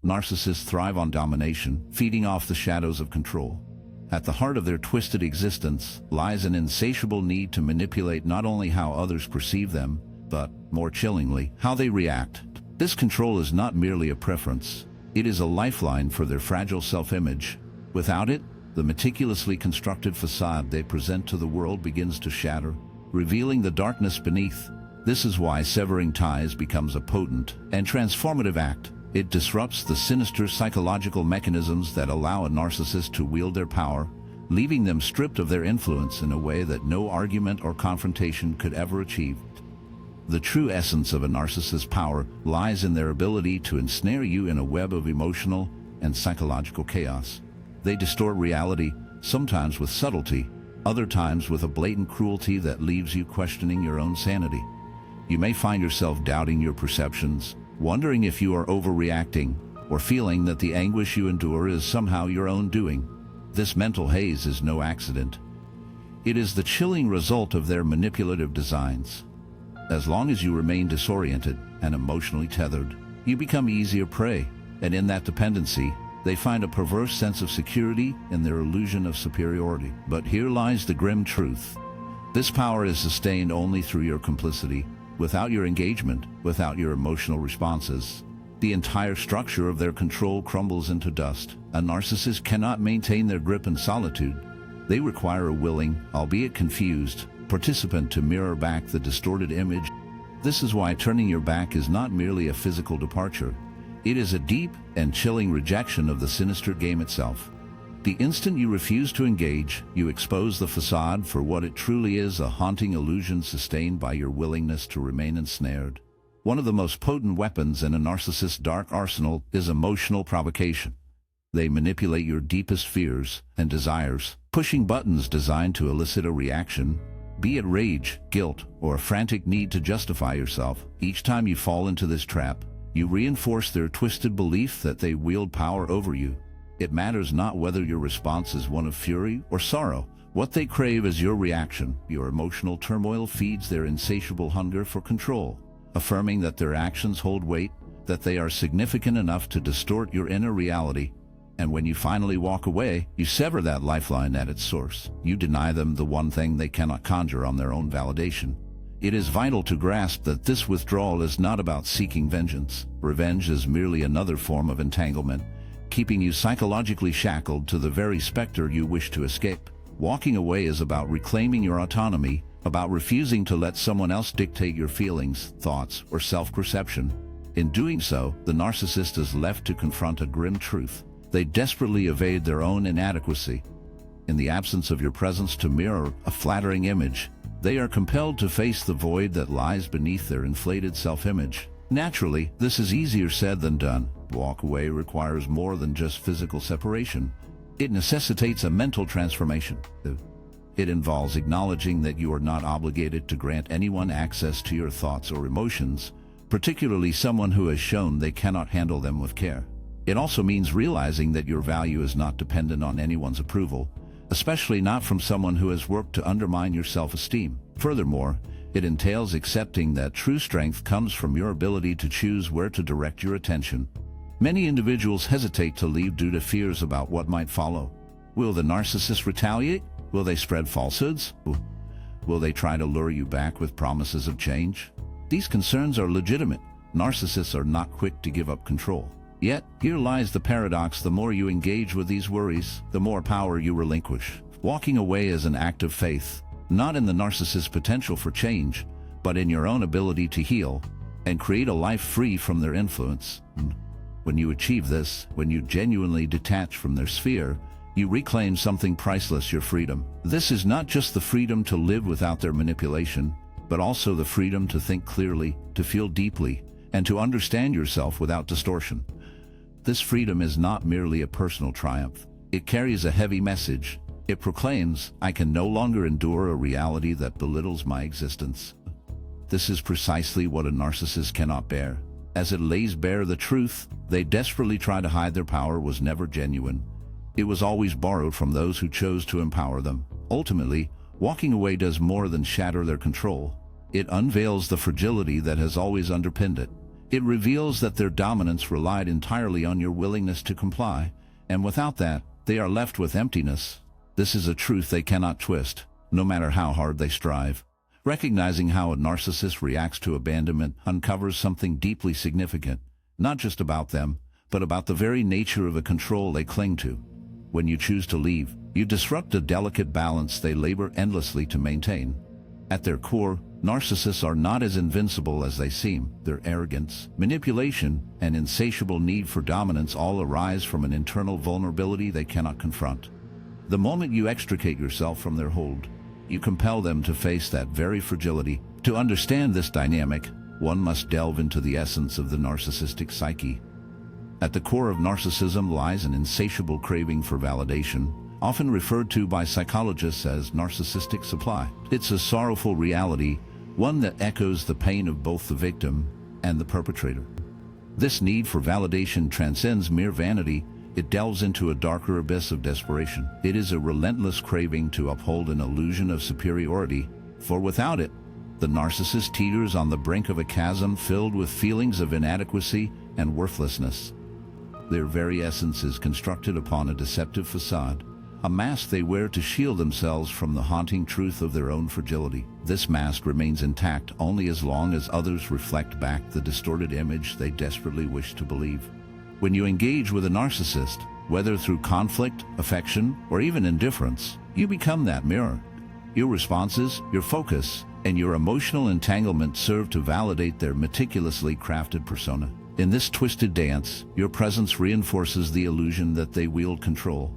Narcissists thrive on domination, feeding off the shadows of control. At the heart of their twisted existence lies an insatiable need to manipulate not only how others perceive them, but, more chillingly, how they react. This control is not merely a preference. It is a lifeline for their fragile self-image. Without it, the meticulously constructed facade they present to the world begins to shatter, revealing the darkness beneath. This is why severing ties becomes a potent and transformative act. It disrupts the sinister psychological mechanisms that allow a narcissist to wield their power, leaving them stripped of their influence in a way that no argument or confrontation could ever achieve. The true essence of a narcissist's power lies in their ability to ensnare you in a web of emotional and psychological chaos. They distort reality, sometimes with subtlety, other times with a blatant cruelty that leaves you questioning your own sanity. You may find yourself doubting your perceptions, wondering if you are overreacting, or feeling that the anguish you endure is somehow your own doing. This mental haze is no accident. It is the chilling result of their manipulative designs. As long as you remain disoriented and emotionally tethered, you become easier prey, and in that dependency, they find a perverse sense of security in their illusion of superiority. But here lies the grim truth. This power is sustained only through your complicity. Without your engagement, without your emotional responses, the entire structure of their control crumbles into dust. A narcissist cannot maintain their grip in solitude. They require a willing, albeit confused, participant to mirror back the distorted image. This is why turning your back is not merely a physical departure. It is a deep and chilling rejection of the sinister game itself. The instant you refuse to engage, you expose the facade for what it truly is, a haunting illusion sustained by your willingness to remain ensnared. One of the most potent weapons in a narcissist's dark arsenal is emotional provocation. They manipulate your deepest fears and desires, pushing buttons designed to elicit a reaction, be it rage, guilt, or a frantic need to justify yourself. Each time you fall into this trap, you reinforce their twisted belief that they wield power over you. It matters not whether your response is one of fury or sorrow. What they crave is your reaction. Your emotional turmoil feeds their insatiable hunger for control, affirming that their actions hold weight, that they are significant enough to distort your inner reality. And when you finally walk away, you sever that lifeline at its source. You deny them the one thing they cannot conjure on their own validation. It is vital to grasp that this withdrawal is not about seeking vengeance. Revenge is merely another form of entanglement, keeping you psychologically shackled to the very specter you wish to escape. Walking away is about reclaiming your autonomy, about refusing to let someone else dictate your feelings, thoughts, or self-perception. In doing so, the narcissist is left to confront a grim truth. They desperately evade their own inadequacy. In the absence of your presence to mirror a flattering image, they are compelled to face the void that lies beneath their inflated self-image. Naturally, this is easier said than done. Walk away requires more than just physical separation. It necessitates a mental transformation. It involves acknowledging that you are not obligated to grant anyone access to your thoughts or emotions, particularly someone who has shown they cannot handle them with care. It also means realizing that your value is not dependent on anyone's approval, especially not from someone who has worked to undermine your self-esteem. Furthermore, it entails accepting that true strength comes from your ability to choose where to direct your attention. Many individuals hesitate to leave due to fears about what might follow. Will the narcissist retaliate? Will they spread falsehoods? Will they try to lure you back with promises of change? These concerns are legitimate. Narcissists are not quick to give up control. Yet, here lies the paradox: the more you engage with these worries, the more power you relinquish. Walking away is an act of faith, not in the narcissist's potential for change, but in your own ability to heal and create a life free from their influence. When you achieve this, when you genuinely detach from their sphere, you reclaim something priceless: your freedom. This is not just the freedom to live without their manipulation, but also the freedom to think clearly, to feel deeply, and to understand yourself without distortion. This freedom is not merely a personal triumph. It carries a heavy message. It proclaims, I can no longer endure a reality that belittles my existence. This is precisely what a narcissist cannot bear. As it lays bare the truth they desperately try to hide, their power was never genuine. It was always borrowed from those who chose to empower them. Ultimately, walking away does more than shatter their control. It unveils the fragility that has always underpinned it. It reveals that their dominance relied entirely on your willingness to comply, and without that, they are left with emptiness. This is a truth they cannot twist, no matter how hard they strive. Recognizing how a narcissist reacts to abandonment uncovers something deeply significant, not just about them, but about the very nature of the control they cling to. When you choose to leave, you disrupt a delicate balance they labor endlessly to maintain. At their core, narcissists are not as invincible as they seem. Their arrogance, manipulation, and insatiable need for dominance all arise from an internal vulnerability they cannot confront. The moment you extricate yourself from their hold, you compel them to face that very fragility. To understand this dynamic, one must delve into the essence of the narcissistic psyche. At the core of narcissism lies an insatiable craving for validation, often referred to by psychologists as narcissistic supply. It's a sorrowful reality, one that echoes the pain of both the victim and the perpetrator. This need for validation transcends mere vanity. It delves into a darker abyss of desperation. It is a relentless craving to uphold an illusion of superiority, for without it, the narcissist teeters on the brink of a chasm filled with feelings of inadequacy and worthlessness. Their very essence is constructed upon a deceptive facade, a mask they wear to shield themselves from the haunting truth of their own fragility. This mask remains intact only as long as others reflect back the distorted image they desperately wish to believe. When you engage with a narcissist, whether through conflict, affection, or even indifference, you become that mirror. Your responses, your focus, and your emotional entanglement serve to validate their meticulously crafted persona. In this twisted dance, your presence reinforces the illusion that they wield control,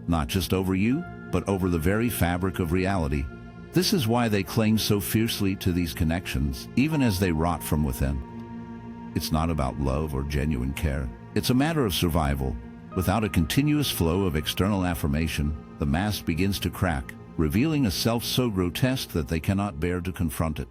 not just over you, but over the very fabric of reality. This is why they cling so fiercely to these connections, even as they rot from within. It's not about love or genuine care. It's a matter of survival. Without a continuous flow of external affirmation, the mask begins to crack, revealing a self so grotesque that they cannot bear to confront it.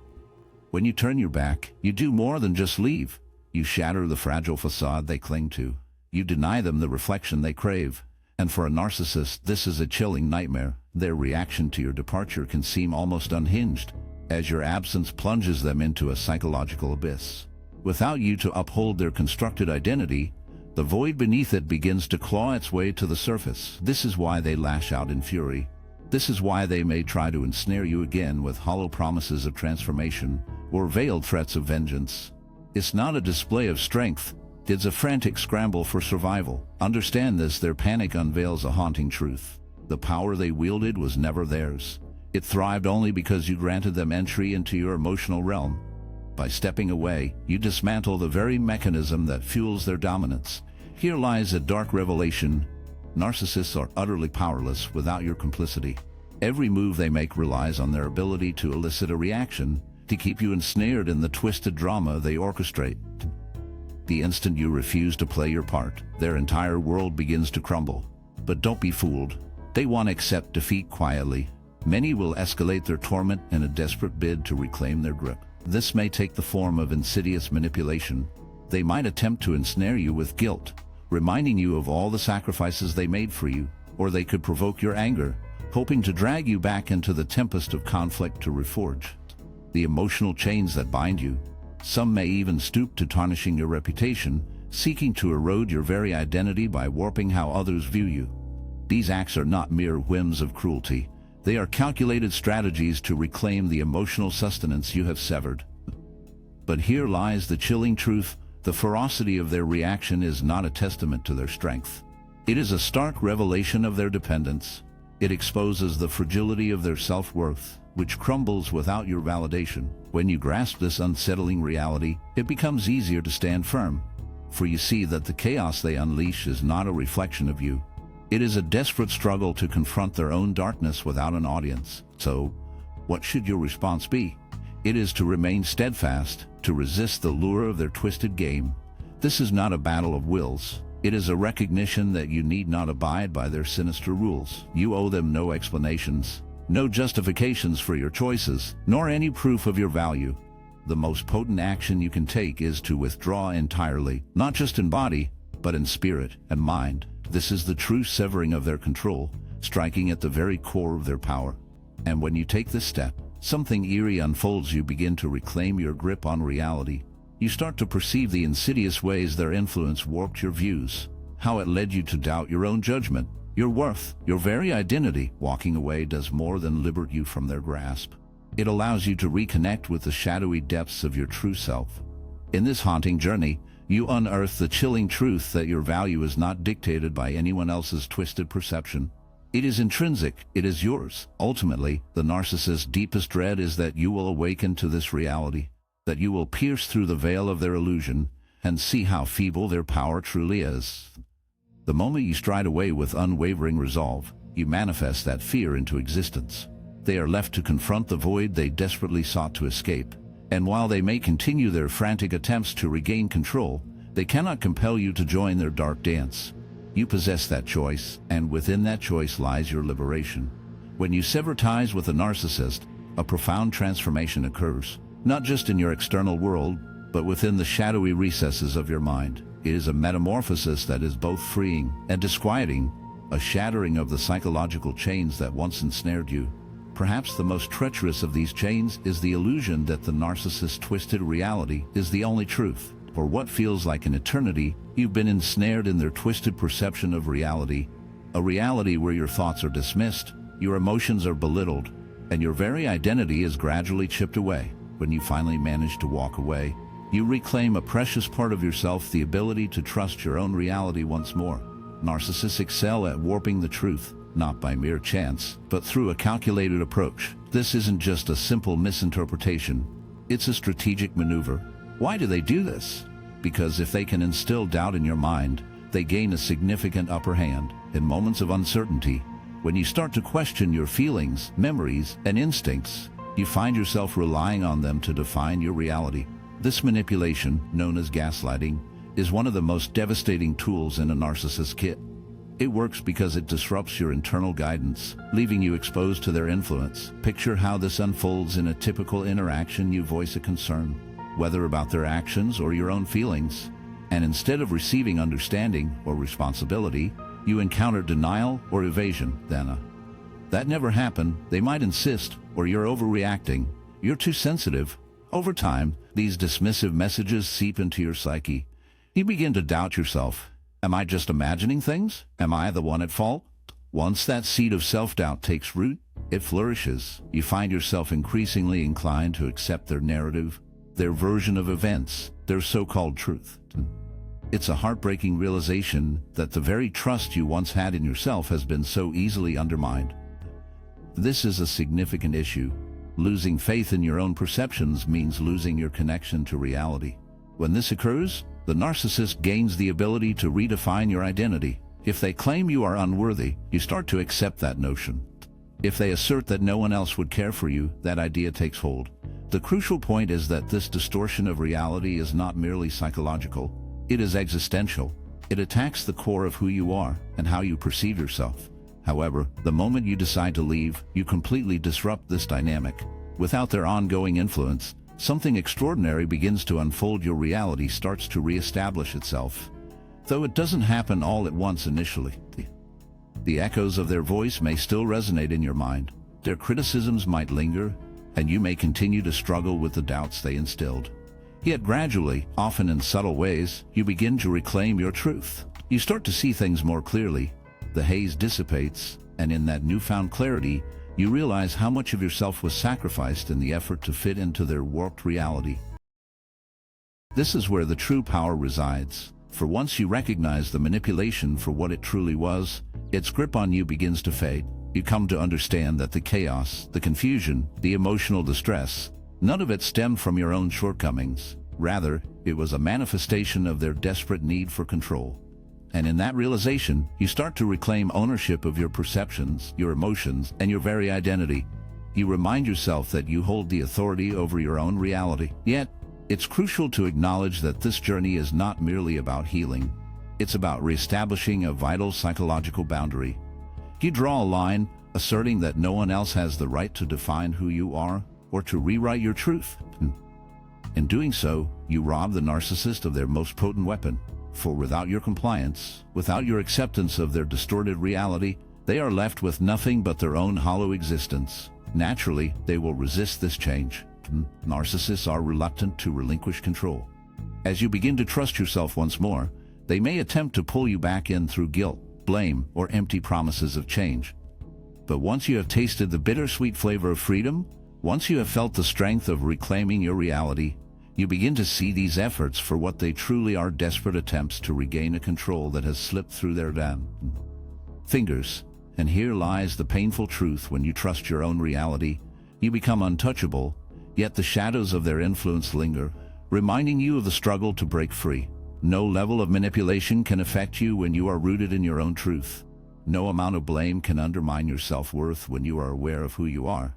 When you turn your back, you do more than just leave. You shatter the fragile facade they cling to. You deny them the reflection they crave. And for a narcissist, this is a chilling nightmare. Their reaction to your departure can seem almost unhinged, as your absence plunges them into a psychological abyss. Without you to uphold their constructed identity, the void beneath it begins to claw its way to the surface. This is why they lash out in fury. This is why they may try to ensnare you again with hollow promises of transformation or veiled threats of vengeance. It's not a display of strength. It's a frantic scramble for survival. Understand this, their panic unveils a haunting truth. The power they wielded was never theirs. It thrived only because you granted them entry into your emotional realm. By stepping away, you dismantle the very mechanism that fuels their dominance. Here lies a dark revelation. Narcissists are utterly powerless without your complicity. Every move they make relies on their ability to elicit a reaction, to keep you ensnared in the twisted drama they orchestrate. The instant you refuse to play your part, their entire world begins to crumble. But don't be fooled. They won't accept defeat quietly. Many will escalate their torment in a desperate bid to reclaim their grip. This may take the form of insidious manipulation. They might attempt to ensnare you with guilt, reminding you of all the sacrifices they made for you, or they could provoke your anger, hoping to drag you back into the tempest of conflict to reforge the emotional chains that bind you. Some may even stoop to tarnishing your reputation, seeking to erode your very identity by warping how others view you. These acts are not mere whims of cruelty. They are calculated strategies to reclaim the emotional sustenance you have severed. But here lies the chilling truth. The ferocity of their reaction is not a testament to their strength. It is a stark revelation of their dependence. It exposes the fragility of their self-worth, which crumbles without your validation. When you grasp this unsettling reality, it becomes easier to stand firm, for you see that the chaos they unleash is not a reflection of you. It is a desperate struggle to confront their own darkness without an audience. So, what should your response be? It is to remain steadfast, to resist the lure of their twisted game. This is not a battle of wills. It is a recognition that you need not abide by their sinister rules. You owe them no explanations, no justifications for your choices, nor any proof of your value. The most potent action you can take is to withdraw entirely, not just in body, but in spirit and mind. This is the true severing of their control, striking at the very core of their power. And when you take this step, something eerie unfolds. You begin to reclaim your grip on reality. You start to perceive the insidious ways their influence warped your views, how it led you to doubt your own judgment, your worth, your very identity. Walking away does more than liberate you from their grasp. It allows you to reconnect with the shadowy depths of your true self. In this haunting journey, you unearth the chilling truth that your value is not dictated by anyone else's twisted perception. It is intrinsic, it is yours. Ultimately, the narcissist's deepest dread is that you will awaken to this reality, that you will pierce through the veil of their illusion and see how feeble their power truly is. The moment you stride away with unwavering resolve, you manifest that fear into existence. They are left to confront the void they desperately sought to escape. And while they may continue their frantic attempts to regain control, they cannot compel you to join their dark dance. You possess that choice, and within that choice lies your liberation. When you sever ties with a narcissist, a profound transformation occurs, not just in your external world, but within the shadowy recesses of your mind. It is a metamorphosis that is both freeing and disquieting, a shattering of the psychological chains that once ensnared you. Perhaps the most treacherous of these chains is the illusion that the narcissist's twisted reality is the only truth. For what feels like an eternity, you've been ensnared in their twisted perception of reality, a reality where your thoughts are dismissed, your emotions are belittled, and your very identity is gradually chipped away. When you finally manage to walk away, you reclaim a precious part of yourself, the ability to trust your own reality once more. Narcissists excel at warping the truth, not by mere chance, but through a calculated approach. This isn't just a simple misinterpretation, it's a strategic maneuver. Why do they do this? Because if they can instill doubt in your mind, they gain a significant upper hand. In moments of uncertainty, when you start to question your feelings, memories, and instincts, you find yourself relying on them to define your reality. This manipulation, known as gaslighting, is one of the most devastating tools in a narcissist's kit. It works because it disrupts your internal guidance, leaving you exposed to their influence. Picture how this unfolds in a typical interaction. You voice a concern, whether about their actions or your own feelings, and instead of receiving understanding or responsibility, you encounter denial or evasion. That never happened, they might insist, or you're overreacting, you're too sensitive. Over time, these dismissive messages seep into your psyche. You begin to doubt yourself. Am I just imagining things? Am I the one at fault? Once that seed of self-doubt takes root, it flourishes. You find yourself increasingly inclined to accept their narrative, their version of events, their so-called truth. It's a heartbreaking realization that the very trust you once had in yourself has been so easily undermined. This is a significant issue. Losing faith in your own perceptions means losing your connection to reality. When this occurs, the narcissist gains the ability to redefine your identity. If they claim you are unworthy, you start to accept that notion. If they assert that no one else would care for you, that idea takes hold. The crucial point is that this distortion of reality is not merely psychological, it is existential. It attacks the core of who you are and how you perceive yourself. However, the moment you decide to leave, you completely disrupt this dynamic. Without their ongoing influence, something extraordinary begins to unfold. Your reality starts to reestablish itself, though it doesn't happen all at once initially. The echoes of their voice may still resonate in your mind. Their criticisms might linger, and you may continue to struggle with the doubts they instilled. Yet gradually, often in subtle ways, you begin to reclaim your truth. You start to see things more clearly. The haze dissipates, and in that newfound clarity, you realize how much of yourself was sacrificed in the effort to fit into their warped reality. This is where the true power resides, for once you recognize the manipulation for what it truly was, its grip on you begins to fade. You come to understand that the chaos, the confusion, the emotional distress, none of it stemmed from your own shortcomings. Rather, it was a manifestation of their desperate need for control. And in that realization, you start to reclaim ownership of your perceptions, your emotions, and your very identity. You remind yourself that you hold the authority over your own reality. Yet, it's crucial to acknowledge that this journey is not merely about healing. It's about reestablishing a vital psychological boundary. You draw a line, asserting that no one else has the right to define who you are or to rewrite your truth. In doing so, you rob the narcissist of their most potent weapon. For without your compliance, without your acceptance of their distorted reality, they are left with nothing but their own hollow existence. Naturally, they will resist this change. Narcissists are reluctant to relinquish control. As you begin to trust yourself once more, they may attempt to pull you back in through guilt, blame, or empty promises of change. But once you have tasted the bittersweet flavor of freedom, once you have felt the strength of reclaiming your reality, you begin to see these efforts for what they truly are: desperate attempts to regain a control that has slipped through their fingers. And here lies the painful truth: when you trust your own reality, you become untouchable, yet the shadows of their influence linger, reminding you of the struggle to break free. No level of manipulation can affect you when you are rooted in your own truth. No amount of blame can undermine your self-worth when you are aware of who you are.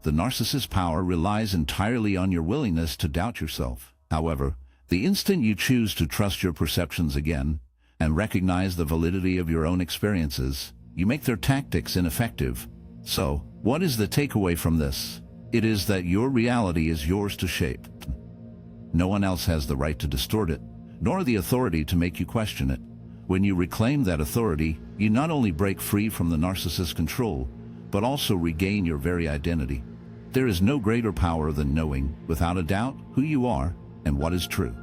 The narcissist's power relies entirely on your willingness to doubt yourself. However, the instant you choose to trust your perceptions again and recognize the validity of your own experiences, you make their tactics ineffective. So, what is the takeaway from this? It is that your reality is yours to shape. No one else has the right to distort it, nor the authority to make you question it. When you reclaim that authority, you not only break free from the narcissist's control, but also regain your very identity. There is no greater power than knowing, without a doubt, who you are and what is true.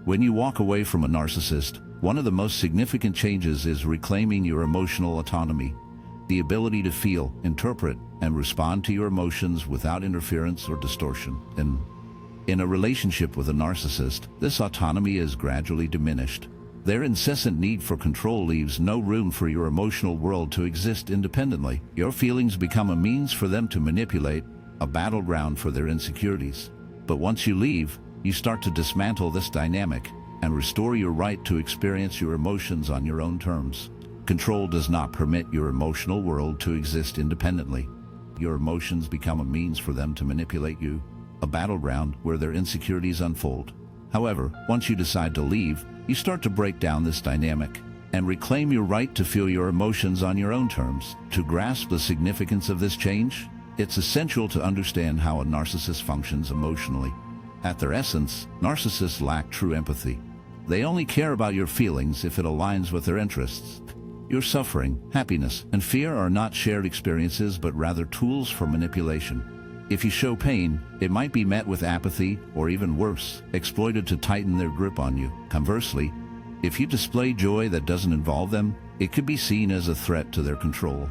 When you walk away from a narcissist, one of the most significant changes is reclaiming your emotional autonomy, the ability to feel, interpret, and respond to your emotions without interference or distortion. In a relationship with a narcissist, this autonomy is gradually diminished. Their incessant need for control leaves no room for your emotional world to exist independently. Your feelings become a means for them to manipulate, a battleground for their insecurities. But once you leave, you start to dismantle this dynamic and restore your right to experience your emotions on your own terms. Control does not permit your emotional world to exist independently. Your emotions become a means for them to manipulate you, a battleground where their insecurities unfold. However, once you decide to leave, you start to break down this dynamic and reclaim your right to feel your emotions on your own terms. To grasp the significance of this change, it's essential to understand how a narcissist functions emotionally. At their essence, narcissists lack true empathy. They only care about your feelings if it aligns with their interests. Your suffering, happiness, and fear are not shared experiences but rather tools for manipulation. If you show pain, it might be met with apathy or even worse, exploited to tighten their grip on you. Conversely, if you display joy that doesn't involve them, it could be seen as a threat to their control.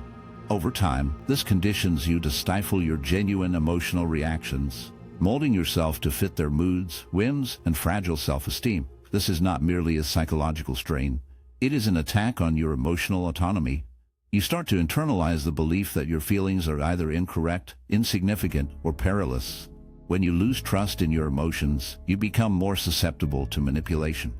Over time, this conditions you to stifle your genuine emotional reactions, molding yourself to fit their moods, whims, and fragile self-esteem. This is not merely a psychological strain. It is an attack on your emotional autonomy. You start to internalize the belief that your feelings are either incorrect, insignificant, or perilous. When you lose trust in your emotions, you become more susceptible to manipulation.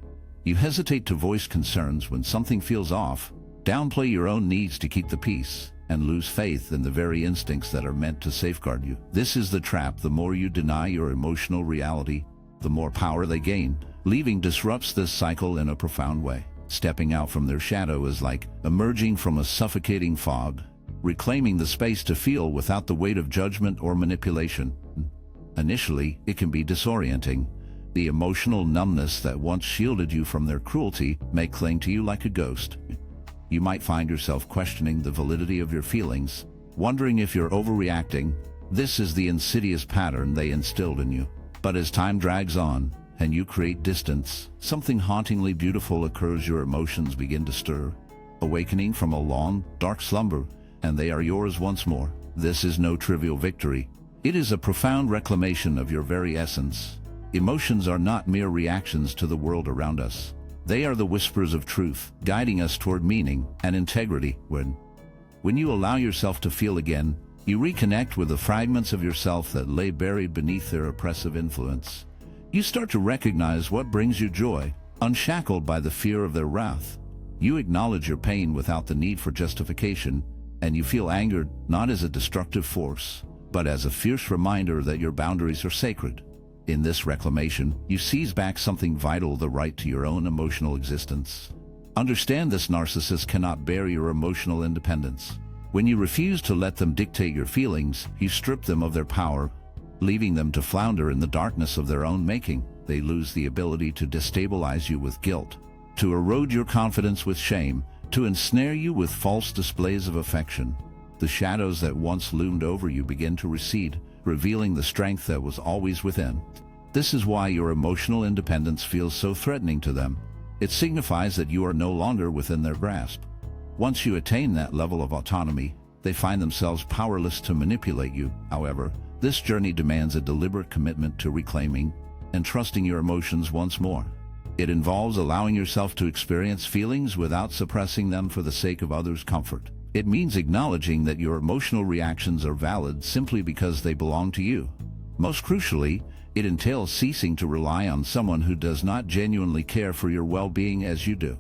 You hesitate to voice concerns when something feels off, downplay your own needs to keep the peace, and lose faith in the very instincts that are meant to safeguard you. This is the trap. The more you deny your emotional reality, the more power they gain. Leaving disrupts this cycle in a profound way. Stepping out from their shadow is like emerging from a suffocating fog, reclaiming the space to feel without the weight of judgment or manipulation. Initially, it can be disorienting. The emotional numbness that once shielded you from their cruelty may cling to you like a ghost. You might find yourself questioning the validity of your feelings, wondering if you're overreacting. This is the insidious pattern they instilled in you. But as time drags on, and you create distance, something hauntingly beautiful occurs. Your emotions begin to stir, awakening from a long, dark slumber, and they are yours once more. This is no trivial victory. It is a profound reclamation of your very essence. Emotions are not mere reactions to the world around us. They are the whispers of truth, guiding us toward meaning and integrity. When you allow yourself to feel again, you reconnect with the fragments of yourself that lay buried beneath their oppressive influence. You start to recognize what brings you joy, unshackled by the fear of their wrath. You acknowledge your pain without the need for justification, and you feel angered not as a destructive force, but as a fierce reminder that your boundaries are sacred. In this reclamation, you seize back something vital: the right to your own emotional existence. Understand this: narcissists cannot bear your emotional independence. When you refuse to let them dictate your feelings, you strip them of their power, leaving them to flounder in the darkness of their own making. They lose the ability to destabilize you with guilt, to erode your confidence with shame, to ensnare you with false displays of affection. The shadows that once loomed over you begin to recede, revealing the strength that was always within. This is why your emotional independence feels so threatening to them. It signifies that you are no longer within their grasp. Once you attain that level of autonomy, they find themselves powerless to manipulate you. However, this journey demands a deliberate commitment to reclaiming and trusting your emotions once more. It involves allowing yourself to experience feelings without suppressing them for the sake of others' comfort. It means acknowledging that your emotional reactions are valid simply because they belong to you. Most crucially, it entails ceasing to rely on someone who does not genuinely care for your well-being as you do.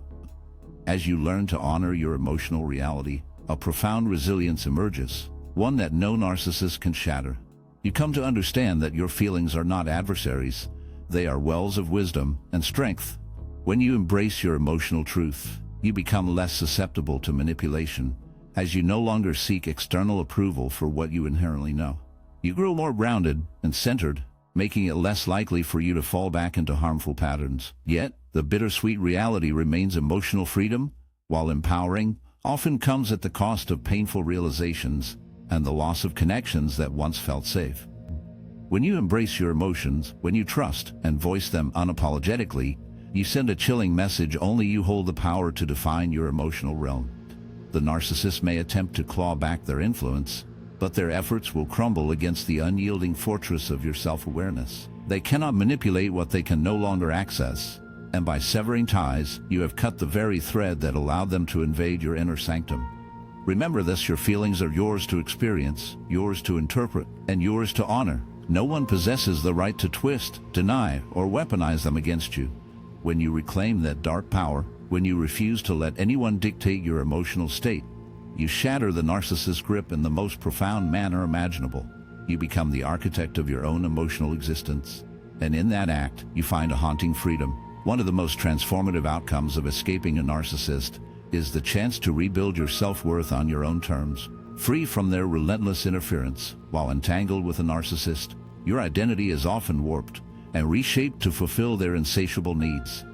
As you learn to honor your emotional reality, a profound resilience emerges, one that no narcissist can shatter. You come to understand that your feelings are not adversaries. They are wells of wisdom and strength. When you embrace your emotional truth, you become less susceptible to manipulation, as you no longer seek external approval for what you inherently know. You grow more grounded and centered, making it less likely for you to fall back into harmful patterns. Yet, the bittersweet reality remains emotional freedom, while empowering, often comes at the cost of painful realizations and the loss of connections that once felt safe. When you embrace your emotions, when you trust and voice them unapologetically, you send a chilling message: only you hold the power to define your emotional realm. The narcissist may attempt to claw back their influence, but their efforts will crumble against the unyielding fortress of your self-awareness. They cannot manipulate what they can no longer access, and by severing ties, you have cut the very thread that allowed them to invade your inner sanctum. Remember this: your feelings are yours to experience, yours to interpret, and yours to honor. No one possesses the right to twist, deny, or weaponize them against you. When you reclaim that dark power, when you refuse to let anyone dictate your emotional state, you shatter the narcissist's grip in the most profound manner imaginable. You become the architect of your own emotional existence. And in that act, you find a haunting freedom. One of the most transformative outcomes of escaping a narcissist is the chance to rebuild your self-worth on your own terms. Free from their relentless interference, while entangled with a narcissist, your identity is often warped and reshaped to fulfill their insatiable needs.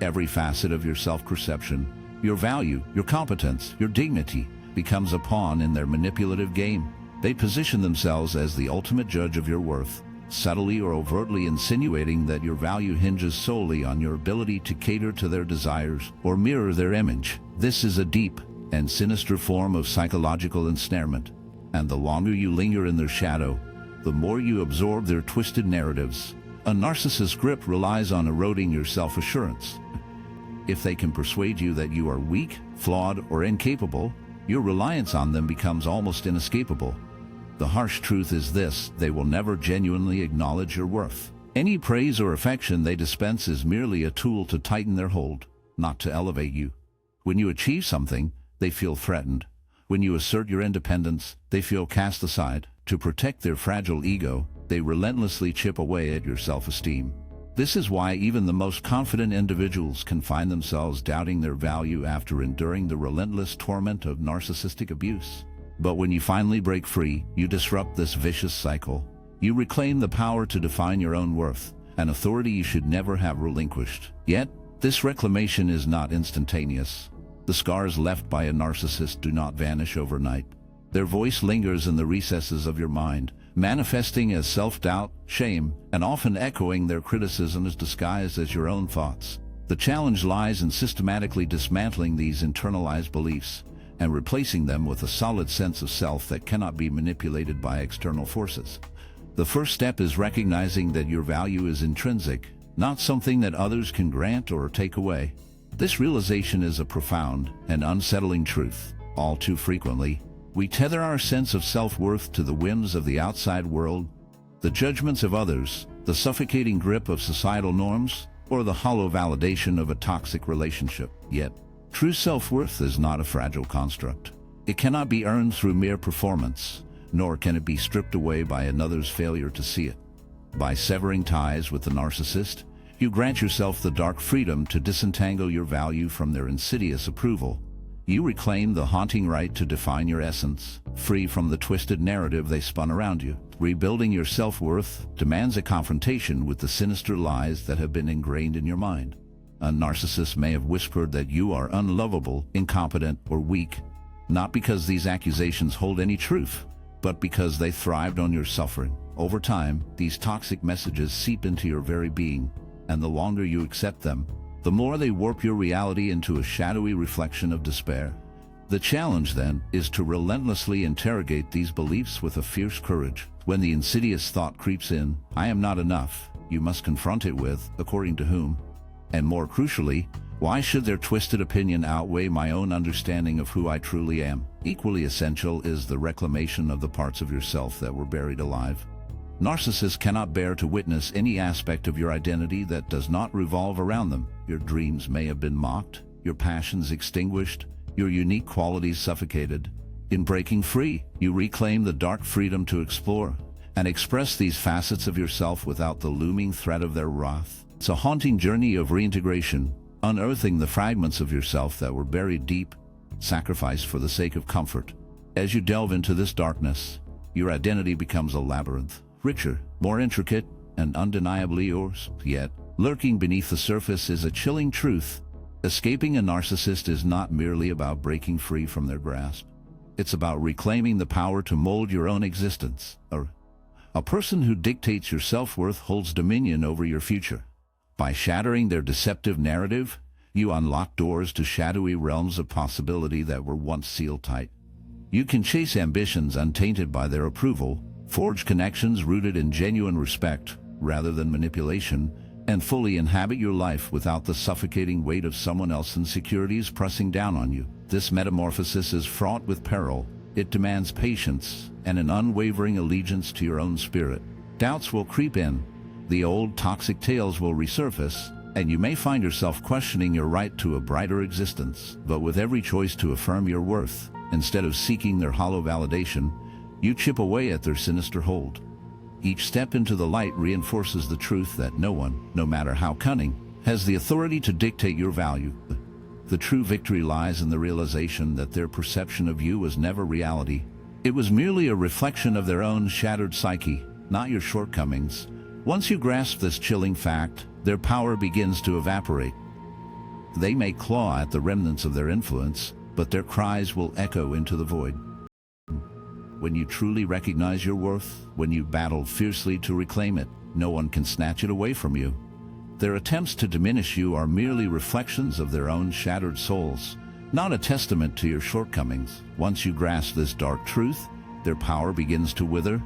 Every facet of your self-perception, your value, your competence, your dignity, becomes a pawn in their manipulative game. They position themselves as the ultimate judge of your worth, subtly or overtly insinuating that your value hinges solely on your ability to cater to their desires or mirror their image. This is a deep and sinister form of psychological ensnarement, and the longer you linger in their shadow, the more you absorb their twisted narratives. A narcissist's grip relies on eroding your self-assurance. If they can persuade you that you are weak, flawed, or incapable, your reliance on them becomes almost inescapable. The harsh truth is this: they will never genuinely acknowledge your worth. Any praise or affection they dispense is merely a tool to tighten their hold, not to elevate you. When you achieve something, they feel threatened. When you assert your independence, they feel cast aside. To protect their fragile ego, they relentlessly chip away at your self-esteem. This is why even the most confident individuals can find themselves doubting their value after enduring the relentless torment of narcissistic abuse. But when you finally break free, you disrupt this vicious cycle. You reclaim the power to define your own worth, an authority you should never have relinquished. Yet, this reclamation is not instantaneous. The scars left by a narcissist do not vanish overnight. Their voice lingers in the recesses of your mind, manifesting as self-doubt, shame, and often echoing their criticisms disguised as your own thoughts. The challenge lies in systematically dismantling these internalized beliefs and replacing them with a solid sense of self that cannot be manipulated by external forces. The first step is recognizing that your value is intrinsic, not something that others can grant or take away. This realization is a profound and unsettling truth. All too frequently, we tether our sense of self-worth to the whims of the outside world, the judgments of others, the suffocating grip of societal norms, or the hollow validation of a toxic relationship. Yet, true self-worth is not a fragile construct. It cannot be earned through mere performance, nor can it be stripped away by another's failure to see it. By severing ties with the narcissist, you grant yourself the dark freedom to disentangle your value from their insidious approval. You reclaim the haunting right to define your essence, free from the twisted narrative they spun around you. Rebuilding your self-worth demands a confrontation with the sinister lies that have been ingrained in your mind. A narcissist may have whispered that you are unlovable, incompetent, or weak, not because these accusations hold any truth, but because they thrived on your suffering. Over time, these toxic messages seep into your very being, and the longer you accept them, the more they warp your reality into a shadowy reflection of despair. The challenge, then, is to relentlessly interrogate these beliefs with a fierce courage. When the insidious thought creeps in, "I am not enough," you must confront it with, "According to whom?" And more crucially, "Why should their twisted opinion outweigh my own understanding of who I truly am?" Equally essential is the reclamation of the parts of yourself that were buried alive. Narcissists cannot bear to witness any aspect of your identity that does not revolve around them. Your dreams may have been mocked, your passions extinguished, your unique qualities suffocated. In breaking free, you reclaim the dark freedom to explore and express these facets of yourself without the looming threat of their wrath. It's a haunting journey of reintegration, unearthing the fragments of yourself that were buried deep, sacrificed for the sake of comfort. As you delve into this darkness, your identity becomes a labyrinth, richer, more intricate, and undeniably yours. Yet, lurking beneath the surface is a chilling truth. Escaping a narcissist is not merely about breaking free from their grasp. It's about reclaiming the power to mold your own existence. A person who dictates your self-worth holds dominion over your future. By shattering their deceptive narrative, you unlock doors to shadowy realms of possibility that were once sealed tight. You can chase ambitions untainted by their approval, forge connections rooted in genuine respect rather than manipulation, and fully inhabit your life without the suffocating weight of someone else's insecurities pressing down on you. This metamorphosis is fraught with peril. It demands patience and an unwavering allegiance to your own spirit. Doubts will creep in, the old toxic tales will resurface, and you may find yourself questioning your right to a brighter existence. But with every choice to affirm your worth, instead of seeking their hollow validation, you chip away at their sinister hold. Each step into the light reinforces the truth that no one, no matter how cunning, has the authority to dictate your value. The true victory lies in the realization that their perception of you was never reality. It was merely a reflection of their own shattered psyche, not your shortcomings. Once you grasp this chilling fact, their power begins to evaporate. They may claw at the remnants of their influence, but their cries will echo into the void. When you truly recognize your worth, when you battle fiercely to reclaim it, no one can snatch it away from you. Their attempts to diminish you are merely reflections of their own shattered souls, not a testament to your shortcomings. Once you grasp this dark truth, their power begins to wither.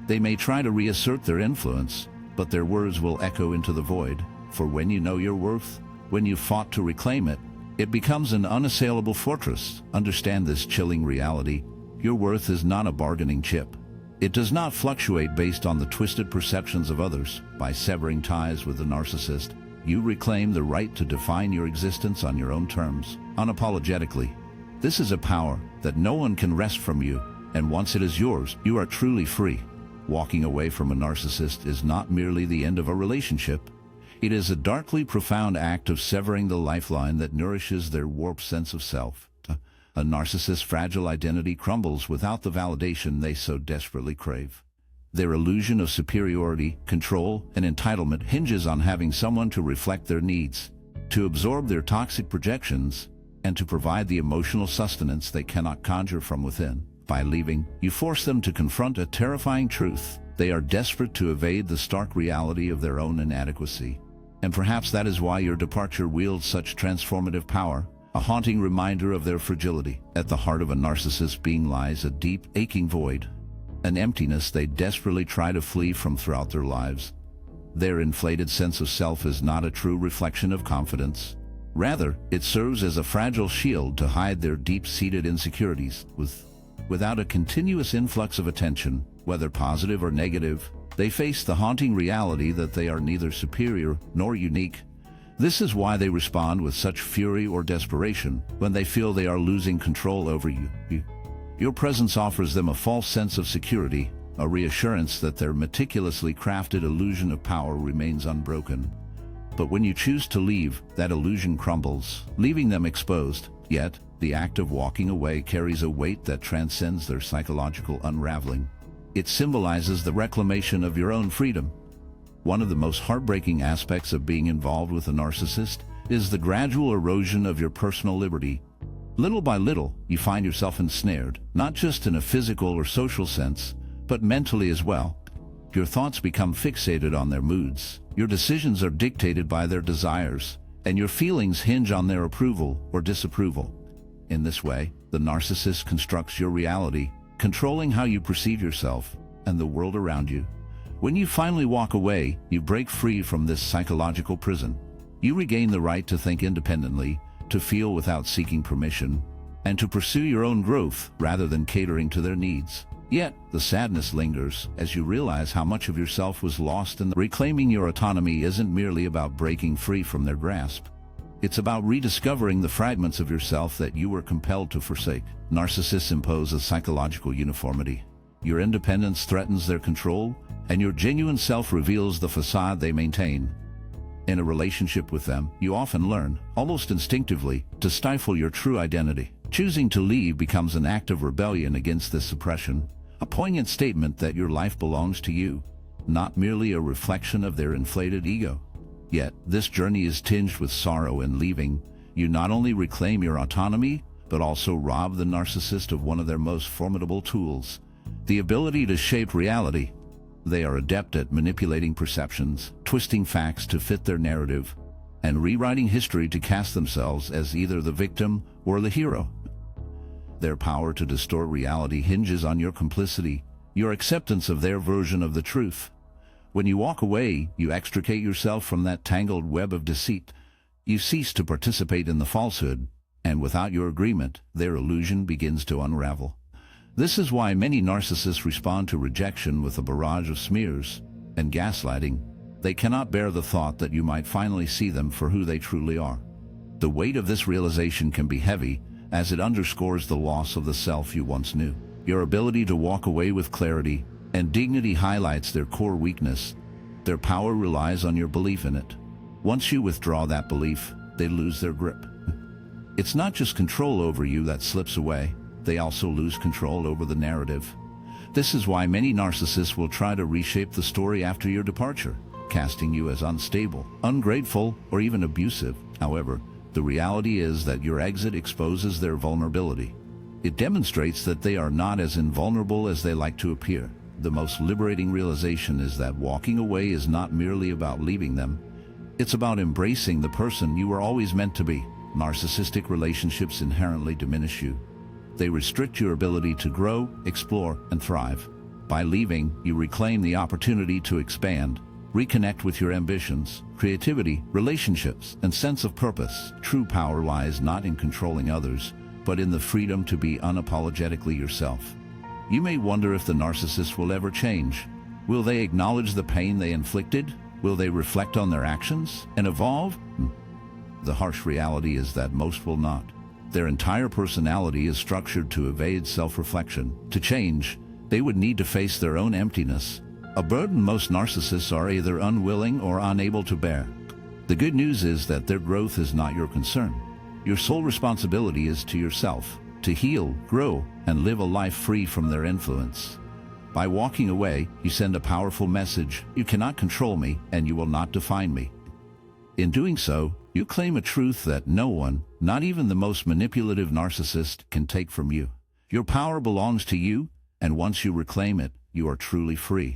They may try to reassert their influence, but their words will echo into the void. For when you know your worth, when you fought to reclaim it, it becomes an unassailable fortress. Understand this chilling reality. Your worth is not a bargaining chip. It does not fluctuate based on the twisted perceptions of others. By severing ties with the narcissist, you reclaim the right to define your existence on your own terms, unapologetically. This is a power that no one can wrest from you, and once it is yours, you are truly free. Walking away from a narcissist is not merely the end of a relationship. It is a darkly profound act of severing the lifeline that nourishes their warped sense of self. A narcissist's fragile identity crumbles without the validation they so desperately crave. Their illusion of superiority, control, and entitlement hinges on having someone to reflect their needs, to absorb their toxic projections, and to provide the emotional sustenance they cannot conjure from within. By leaving, you force them to confront a terrifying truth. They are desperate to evade the stark reality of their own inadequacy. And perhaps that is why your departure wields such transformative power, a haunting reminder of their fragility. At the heart of a narcissist's being lies a deep, aching void, an emptiness they desperately try to flee from throughout their lives. Their inflated sense of self is not a true reflection of confidence. Rather, it serves as a fragile shield to hide their deep-seated insecurities. Without a continuous influx of attention, whether positive or negative, they face the haunting reality that they are neither superior nor unique. This is why they respond with such fury or desperation when they feel they are losing control over you. Your presence offers them a false sense of security, a reassurance that their meticulously crafted illusion of power remains unbroken. But when you choose to leave, that illusion crumbles, leaving them exposed. Yet, the act of walking away carries a weight that transcends their psychological unraveling. It symbolizes the reclamation of your own freedom. One of the most heartbreaking aspects of being involved with a narcissist is the gradual erosion of your personal liberty. Little by little, you find yourself ensnared, not just in a physical or social sense, but mentally as well. Your thoughts become fixated on their moods, your decisions are dictated by their desires, and your feelings hinge on their approval or disapproval. In this way, the narcissist constructs your reality, controlling how you perceive yourself and the world around you. When you finally walk away, you break free from this psychological prison. You regain the right to think independently, to feel without seeking permission, and to pursue your own growth rather than catering to their needs. Yet, the sadness lingers as you realize how much of yourself was lost, and reclaiming your autonomy isn't merely about breaking free from their grasp. It's about rediscovering the fragments of yourself that you were compelled to forsake. Narcissists impose a psychological uniformity. Your independence threatens their control, and your genuine self reveals the facade they maintain. In a relationship with them, you often learn, almost instinctively, to stifle your true identity. Choosing to leave becomes an act of rebellion against this suppression, a poignant statement that your life belongs to you, not merely a reflection of their inflated ego. Yet, this journey is tinged with sorrow. In leaving, you not only reclaim your autonomy, but also rob the narcissist of one of their most formidable tools, the ability to shape reality. They are adept at manipulating perceptions, twisting facts to fit their narrative, and rewriting history to cast themselves as either the victim or the hero. Their power to distort reality hinges on your complicity, your acceptance of their version of the truth. When you walk away, you extricate yourself from that tangled web of deceit. You cease to participate in the falsehood, and without your agreement, their illusion begins to unravel. This is why many narcissists respond to rejection with a barrage of smears and gaslighting. They cannot bear the thought that you might finally see them for who they truly are. The weight of this realization can be heavy, as it underscores the loss of the self you once knew. Your ability to walk away with clarity and dignity highlights their core weakness. Their power relies on your belief in it. Once you withdraw that belief, they lose their grip. It's not just control over you that slips away, they also lose control over the narrative. This is why many narcissists will try to reshape the story after your departure, casting you as unstable, ungrateful, or even abusive. However, the reality is that your exit exposes their vulnerability. It demonstrates that they are not as invulnerable as they like to appear. The most liberating realization is that walking away is not merely about leaving them. It's about embracing the person you were always meant to be. Narcissistic relationships inherently diminish you. They restrict your ability to grow, explore, and thrive. By leaving, you reclaim the opportunity to expand, reconnect with your ambitions, creativity, relationships, and sense of purpose. True power lies not in controlling others, but in the freedom to be unapologetically yourself. You may wonder if the narcissist will ever change. Will they acknowledge the pain they inflicted? Will they reflect on their actions and evolve? The harsh reality is that most will not. Their entire personality is structured to evade self-reflection. To change, they would need to face their own emptiness, a burden most narcissists are either unwilling or unable to bear. The good news is that their growth is not your concern. Your sole responsibility is to yourself, to heal, grow, and live a life free from their influence. By walking away, you send a powerful message: you cannot control me, and you will not define me. In doing so, you claim a truth that no one, not even the most manipulative narcissist, can take from you. Your power belongs to you, and once you reclaim it, you are truly free.